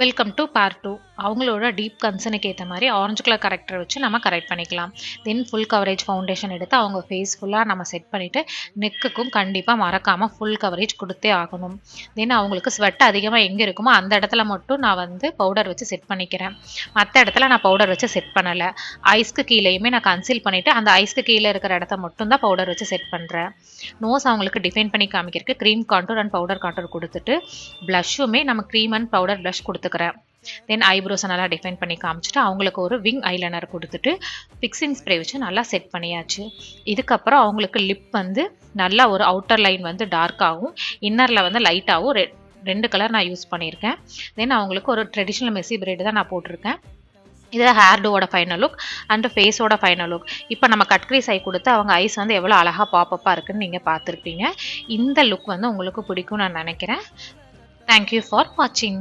Welcome to part 2. அவங்களோட deep கன்சர்னுக்கு ஏற்ற மாதிரி ஆரஞ்சு கலர் கரெக்டர் வச்சு நம்ம கரெக்ட் பண்ணிக்கலாம். தென் ஃபுல் கவரேஜ் ஃபவுண்டேஷன் எடுத்து அவங்க ஃபேஸ் ஃபுல்லாக நம்ம செட் பண்ணிவிட்டு நெக்குக்கும் கண்டிப்பாக மறக்காமல் ஃபுல் கவரேஜ் கொடுத்தே ஆகணும். தென் அவங்களுக்கு ஸ்வெட் அதிகமாக எங்கே இருக்குமோ அந்த இடத்துல மட்டும் நான் பவுடர் வச்சு செட் பண்ணிக்கிறேன். மற்ற இடத்துல நான் பவுடர் வச்சு செட் பண்ணலை. ஐஸ்க்கு கீழேயுமே நான் கன்சீல் பண்ணிவிட்டு அந்த ஐஸ்க்கு கீழே இருக்கிற இடத்த மட்டும் தான் பவுடர் வச்சு செட் பண்ணுறேன். நோஸ் அவங்களுக்கு டிஃபைன் பண்ணி காமிக்கிறதுக்கு cream contour and powder contour கொடுத்துட்டு ப்ளஷ்ஷுமே நம்ம க்ரீம் அண்ட் பவுடர் ப்ளஷ் கொடுத்துக்கிறேன். தென் ஐப்ரோஸை நல்லா டிஃபைன் பண்ணி காமிச்சிட்டு அவங்களுக்கு ஒரு விங் ஐலைனர் கொடுத்துட்டு ஃபிக்ஸிங் ஸ்ப்ரே வச்சு நல்லா செட் பண்ணியாச்சு. இதுக்கப்புறம் அவங்களுக்கு லிப் நல்லா ஒரு அவுட்டர் லைன் டார்க்காகவும் இன்னரில் லைட்டாகவும் ரெண்டு கலர் நான் யூஸ் பண்ணியிருக்கேன். தென் அவங்களுக்கு ஒரு ட்ரெடிஷ்னல் மெஸ்ஸி பிரைடு தான் நான் போட்டிருக்கேன். இதில் ஹேர்டோட ஃபைனல் லுக் அண்ட் ஃபேஸோட ஃபைனல் லுக். இப்போ நம்ம கட் க்ரீஸ் ஐ கொடுத்து அவங்க ஐஸ் எவ்வளோ அழகாக பாப்பப்பாக இருக்குன்னு நீங்கள் பார்த்துருப்பீங்க. இந்த லுக் உங்களுக்கு பிடிக்கும்னு நான் நினைக்கிறேன். தேங்க்யூ ஃபார் வாட்சிங்.